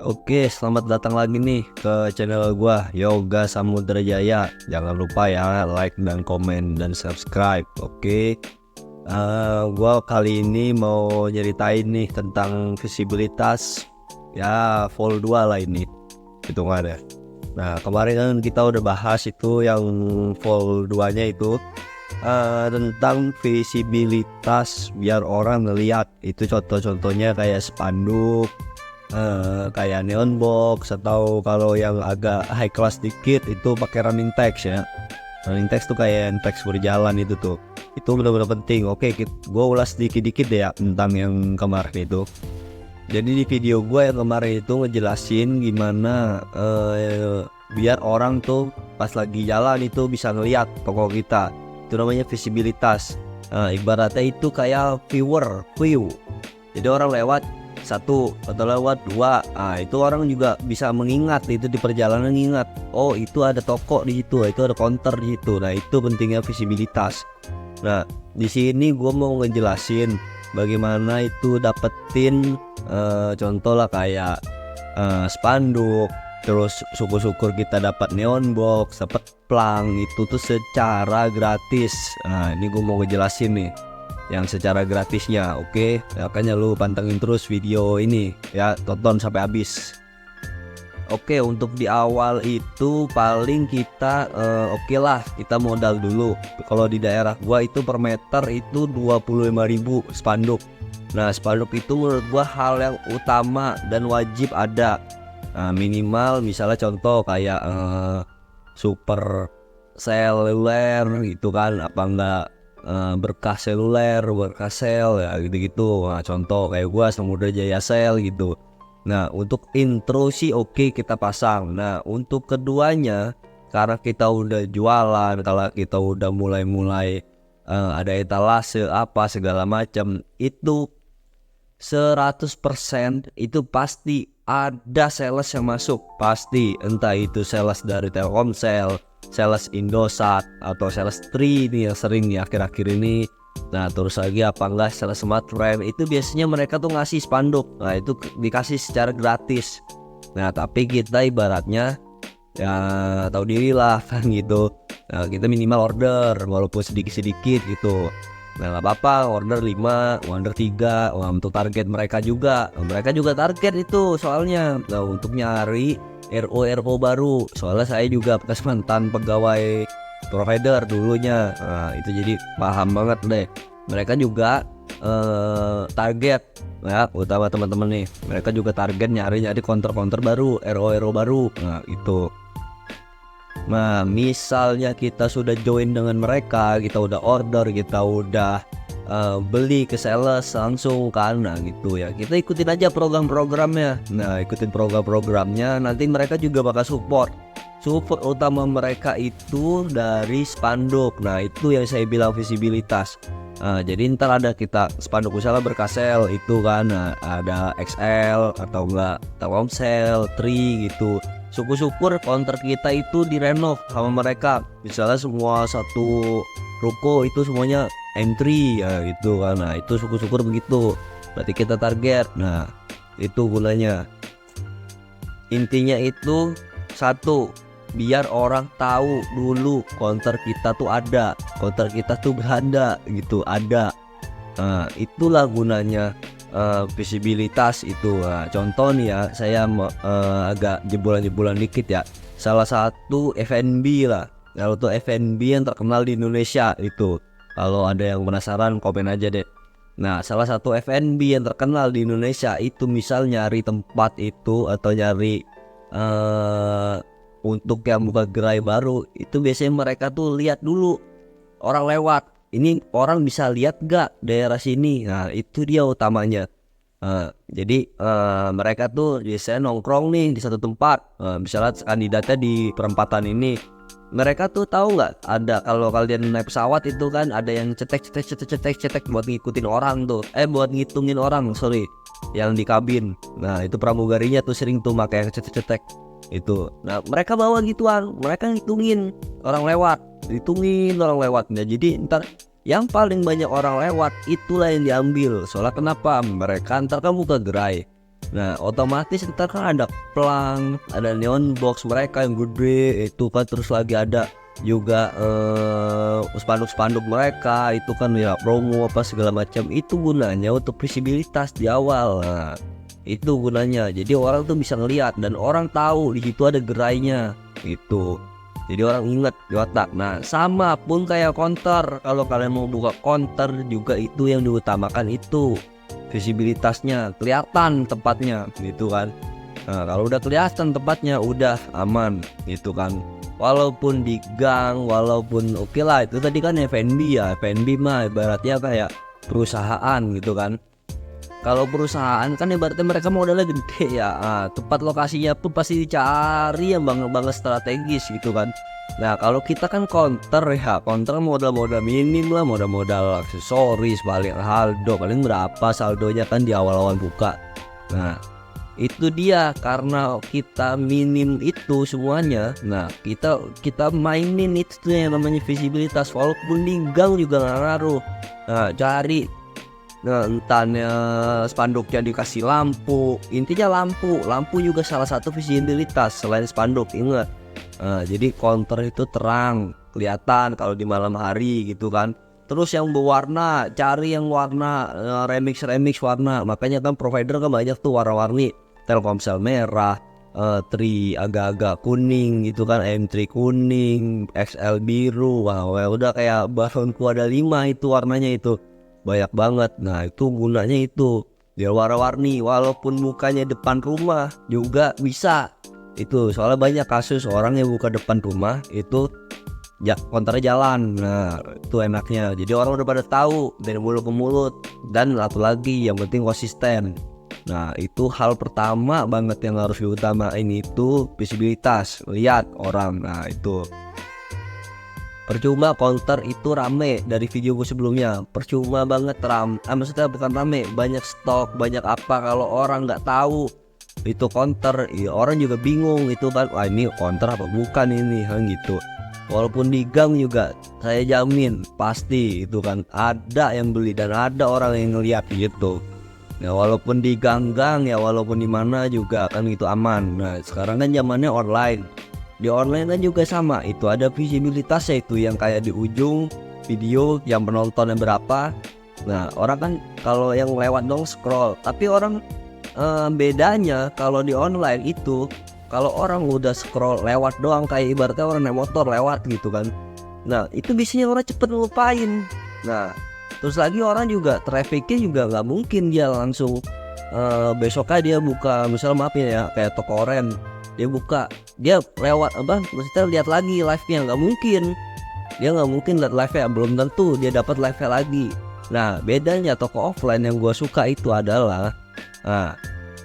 Oke, selamat datang lagi nih ke channel gua Yoga Samudra Jaya. Jangan lupa ya like dan komen dan subscribe. Oke, gua kali ini mau nyeritain nih tentang visibilitas ya vol 2 lah ini hitungannya. Nah, kemarin kan kita udah bahas itu yang vol 2 nya itu tentang visibilitas biar orang ngeliat. Itu contoh-contohnya kayak spanduk, kayak neon box, atau kalau yang agak high class dikit itu pakai running text ya. Running text tuh kayak teks berjalan itu benar-benar penting. Oke, gue ulas dikit-dikit deh ya tentang yang kemarin itu. Jadi di video gue yang kemarin itu ngejelasin gimana biar orang tuh pas lagi jalan itu bisa ngeliat toko kita. Itu namanya visibilitas. Ibaratnya itu kayak view. Jadi orang lewat satu atau lewat dua, itu orang juga bisa mengingat itu di perjalanan, ingat oh itu ada toko di situ, itu ada counter di situ. Nah, itu pentingnya visibilitas. Nah, di sini gue mau ngejelasin bagaimana itu dapetin contoh lah kayak spanduk, terus syukur-syukur kita dapat neon box, dapat plang itu tuh secara gratis. Nah, ini gue mau ngejelasin nih yang secara gratisnya. Oke, makanya lu pantengin terus video ini ya, tonton sampai habis. Oke, untuk di awal itu paling kita oke lah kita modal dulu. Kalau di daerah gua itu per meter itu 25.000 spanduk. Nah, spanduk itu menurut gua hal yang utama dan wajib ada. Nah, minimal misalnya contoh kayak super seluler gitu kan, apa enggak berkas seluler, berkas sel ya gitu-gitu. Nah, contoh kayak gua Samudra Jaya Sel gitu. Nah, untuk intro sih oke kita pasang. Nah, untuk keduanya karena kita udah jualan, kalau kita udah mulai ada etalase apa segala macam, itu 100% itu pasti ada sales yang masuk, pasti, entah itu sales dari Telkomsel, sales Indosat, atau sales Tri ini yang sering nih akhir-akhir ini. Nah, terus lagi apa enggak sales Smartfren, itu biasanya mereka tuh ngasih spanduk. Nah, itu dikasih secara gratis. Nah, tapi kita ibaratnya ya tahu diri lah kan gitu. Nah, kita minimal order walaupun sedikit-sedikit gitu. Nah, gak apa-apa order 5, order 3. Wah, untuk target mereka juga. Mereka juga target itu soalnya. Nah, untuk nyari RO baru. Soalnya saya juga bekas mantan pegawai provider dulunya. Nah, itu jadi paham banget deh. Mereka juga target ya, utama teman-teman nih. Mereka juga target nyari counter baru, RO baru. Nah, itu. Nah, misalnya kita sudah join dengan mereka, kita udah order, kita udah beli ke sales langsung kan, nah gitu ya. Kita ikutin aja program-programnya. Nah, ikutin program-programnya, nanti mereka juga bakal support. Support utama mereka itu dari spanduk. Nah, itu yang saya bilang visibilitas. Jadi ntar ada kita spanduk misalnya berkasel itu kan, ada XL atau enggak Telkomsel, Tri gitu. Syukur-syukur counter kita itu direnov sama mereka. Misalnya semua satu ruko itu semuanya M3 ya gitu kan. Nah, itu syukur-syukur begitu. Berarti kita target. Nah, itu gunanya. Intinya itu satu, biar orang tahu dulu counter kita tuh ada, counter kita tuh berada gitu, ada. Nah, itulah gunanya visibilitas itu. Nah, contoh nih ya, saya agak jebolan dikit ya. Salah satu F&B lah, kalau tuh F&B yang terkenal di Indonesia itu. Kalau ada yang penasaran komen aja deh. Nah, salah satu F&B yang terkenal di Indonesia itu misal nyari tempat itu atau nyari untuk yang buka gerai baru, itu biasanya mereka tuh lihat dulu orang lewat. Ini orang bisa lihat gak daerah sini? Nah, itu dia utamanya. Jadi mereka tuh biasanya nongkrong nih di satu tempat. Misalnya kandidatnya di perempatan ini, mereka tuh tahu nggak ada, kalau kalian naik pesawat itu kan ada yang cetek buat ngikutin orang tuh, buat ngitungin orang, sorry, yang di kabin. Nah, itu pramugarinya tuh sering tuh pakai yang cetek itu. Nah, mereka bawa gituan, mereka ngitungin orang lewat, Nah, jadi ntar yang paling banyak orang lewat itulah yang diambil. Soalnya kenapa? Mereka ntar kan buka gerai. Nah otomatis ntar kan ada plang, ada neon box mereka yang gede itu kan, terus lagi ada juga spanduk-spanduk mereka itu kan ya, promo apa segala macam. Itu gunanya untuk visibilitas di awal. Nah itu gunanya, jadi orang tuh bisa ngelihat dan orang tahu di situ ada gerainya itu, jadi orang inget di otak. Nah sama pun kayak counter, kalau kalian mau buka counter juga itu yang diutamakan itu visibilitasnya, kelihatan tempatnya gitu kan. Nah kalau udah kelihatan tempatnya udah aman gitu kan. Walaupun di gang, walaupun oke lah, itu tadi kan F&B ya. F&B mah ibaratnya kayak perusahaan gitu kan. Kalau perusahaan kan ibaratnya mereka modalnya gede ya. Tempat lokasinya pun pasti dicari yang banget strategis gitu kan. Nah kalau kita kan counter ya, counter modal-modal minim lah, modal-modal aksesoris paling paling berapa saldonya kan di awal-awal buka. Nah itu dia, karena kita minim itu semuanya. Nah kita mainin itu tuh yang namanya visibilitas, walaupun di gang juga nggak ngaruh. Nah cari, nah entahnya spanduknya dikasih lampu, intinya lampu juga salah satu visibilitas selain spanduk, ingat. Jadi counter itu terang kelihatan kalau di malam hari gitu kan. Terus yang berwarna, cari yang warna remix warna, makanya kan provider kan banyak tuh warna-warni. Telkomsel merah, Tri agak-agak kuning gitu kan, M3 kuning, XL biru. Wow, udah kayak balonku ada 5 itu warnanya itu. Banyak banget. Nah itu gunanya itu biar warna-warni, walaupun mukanya depan rumah juga bisa itu. Soalnya banyak kasus orang yang buka depan rumah itu ya konternya jalan. Nah itu enaknya, jadi orang udah pada tahu dari mulut ke mulut. Dan satu lagi yang penting konsisten. Nah itu hal pertama banget yang harus diutamain, itu visibilitas, lihat orang. Nah itu percuma counter itu rame, dari video gue sebelumnya percuma banget maksudnya bukan rame, banyak stok banyak apa, kalau orang nggak tahu itu counter ya orang juga bingung itu kan, wah ini counter apa bukan ini kan gitu. Walaupun di gang juga saya jamin pasti itu kan ada yang beli dan ada orang yang ngeliat gitu. Nah walaupun di gang-gang ya, walaupun di mana juga kan gitu aman. Nah sekarang kan zamannya online. Di online kan juga sama, itu ada visibilitasnya itu yang kayak di ujung video yang penontonnya berapa. Nah orang kan kalau yang lewat dong scroll, tapi orang bedanya kalau di online itu, kalau orang udah scroll lewat doang kayak ibaratnya orang naik motor lewat gitu kan. Nah itu biasanya orang cepet ngelupain. Nah terus lagi orang juga trafficnya juga nggak mungkin dia langsung besoknya dia buka, misal maaf ya kayak toko oren, dia buka, dia lewat apa maksudnya lihat lagi live-nya, nggak mungkin. Dia nggak mungkin lihat live-nya, belum tentu dia dapat live-nya lagi. Nah bedanya toko offline yang gua suka itu adalah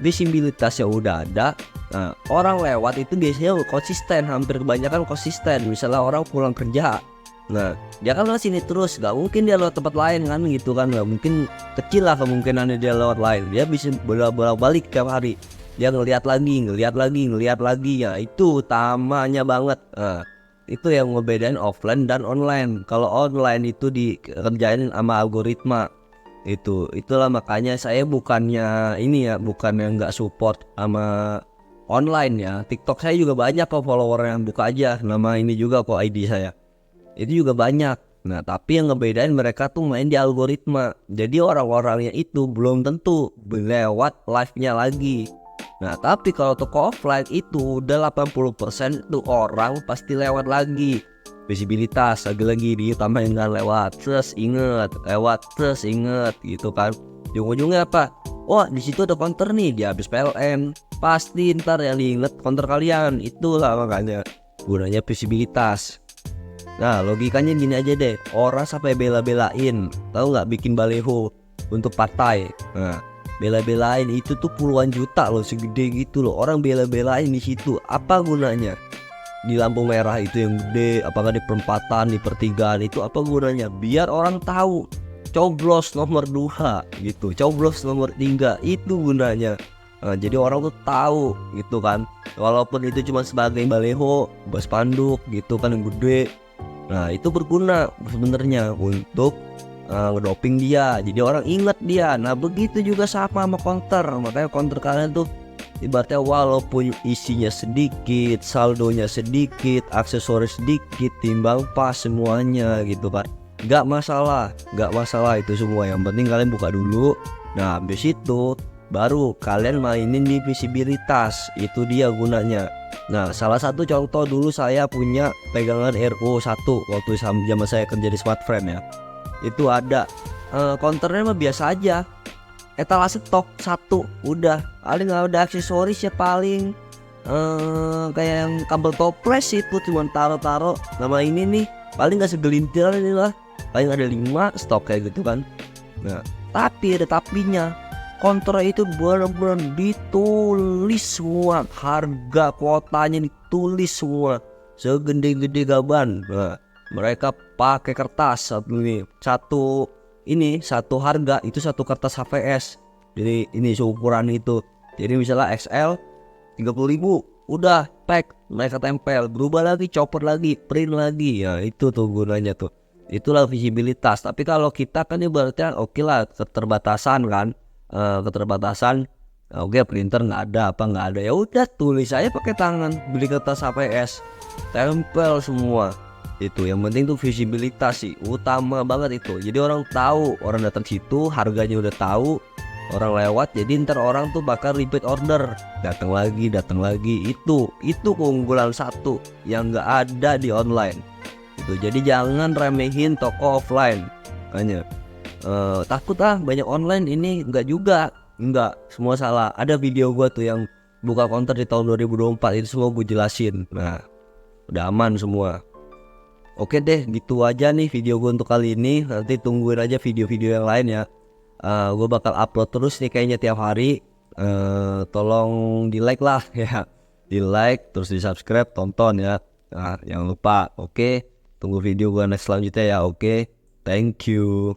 visibilitasnya udah ada. Nah orang lewat itu biasanya konsisten, hampir kebanyakan konsisten. Misalnya orang pulang kerja, nah dia kan lewat sini terus, gak mungkin dia lewat tempat lain kan gitu kan, gak mungkin, kecil lah kemungkinannya dia lewat lain. Dia bisa bolak-balik tiap hari, dia ngelihat lagi ya, itu utamanya banget. Itu yang ngebedain offline dan online. Kalau online itu dikerjain sama algoritma, itulah makanya saya bukannya ini ya, bukannya nggak support sama online ya. TikTok saya juga banyak kok follower yang, buka aja nama ini juga kok ID saya, itu juga banyak. Nah tapi yang ngebedain mereka tuh main di algoritma, jadi orang-orangnya itu belum tentu lewat live-nya lagi. Nah tapi kalau toko offline itu udah 80% tuh orang pasti lewat lagi. Visibilitas lagi-lagi ditambahin kan, lewat terus inget, lewat terus inget gitu kan. Ujung-ujungnya apa? Wah di situ ada counter nih, dia habis PLN, pasti ntar yang diinget counter kalian. Itulah makanya gunanya visibilitas. Nah logikanya gini aja deh, orang sampai bela-belain, tahu nggak, bikin baleho untuk partai. Nah bela-belain itu tuh puluhan juta loh, segede gitu loh, orang bela-belain di situ. Apa gunanya? Di lampu merah itu yang gede, apakah di perempatan, di pertigaan, itu apa gunanya? Biar orang tahu coblos nomor 2 gitu, coblos nomor 3, itu gunanya. Nah, jadi orang tuh tahu gitu kan, walaupun itu cuma sebagai baleho, spanduk gitu kan yang gede. Nah itu berguna sebenarnya untuk ngedoping dia, jadi orang inget dia. Nah begitu juga sama counter, makanya counter kalian tuh ibaratnya walaupun isinya sedikit, saldonya sedikit, aksesoris sedikit, timbang pas semuanya gitu kan, nggak masalah itu semua. Yang penting kalian buka dulu. Nah habis itu baru kalian mainin di visibilitas, itu dia gunanya. Nah salah satu contoh, dulu saya punya pegangan RO1 waktu zaman saya kerja di Smartframe ya, itu ada counternya mah biasa aja, etalase stok satu, udah paling nggak ada aksesoris ya, paling kayak yang kabel toples itu cuma taro nama ini nih, paling nggak segelintir ini lah, paling ada 5 stok kayak gitu kan. Nah tapi ada tapinya, kontra itu bener-bener ditulis semua, harga kuotanya ditulis semua segede-gede gaban. Nah, mereka pakai kertas satu harga itu satu kertas HVS. Jadi ini seukuran itu. Jadi misalnya XL 30.000, udah pack, mereka tempel, berubah lagi, copot lagi, print lagi. Ya itu tuh gunanya tuh. Itulah visibilitas. Tapi kalau kita kan ibaratnya oke lah, keterbatasan kan, oke printer nggak ada, apa nggak ada, ya udah tulis aja pakai tangan, beli kertas HVS, tempel semua. Itu yang penting tuh visibilitas sih, utama banget itu. Jadi orang tahu, orang datang situ, harganya udah tahu, orang lewat, jadi ntar orang tuh bakal repeat order, datang lagi. Itu keunggulan satu yang nggak ada di online itu. Jadi jangan remehin toko offline. Hanya takut banyak online, ini enggak juga, enggak, semua salah. Ada video gua tuh yang buka counter di tahun 2024, itu semua gue jelasin. Nah udah aman semua. Oke deh, gitu aja nih video gue untuk kali ini. Nanti tungguin aja video-video yang lain ya. Gue bakal upload terus nih kayaknya tiap hari. Tolong di like lah ya, di like terus di subscribe, tonton ya. Nah jangan lupa. Oke, tunggu video gue next selanjutnya ya. Oke, thank you.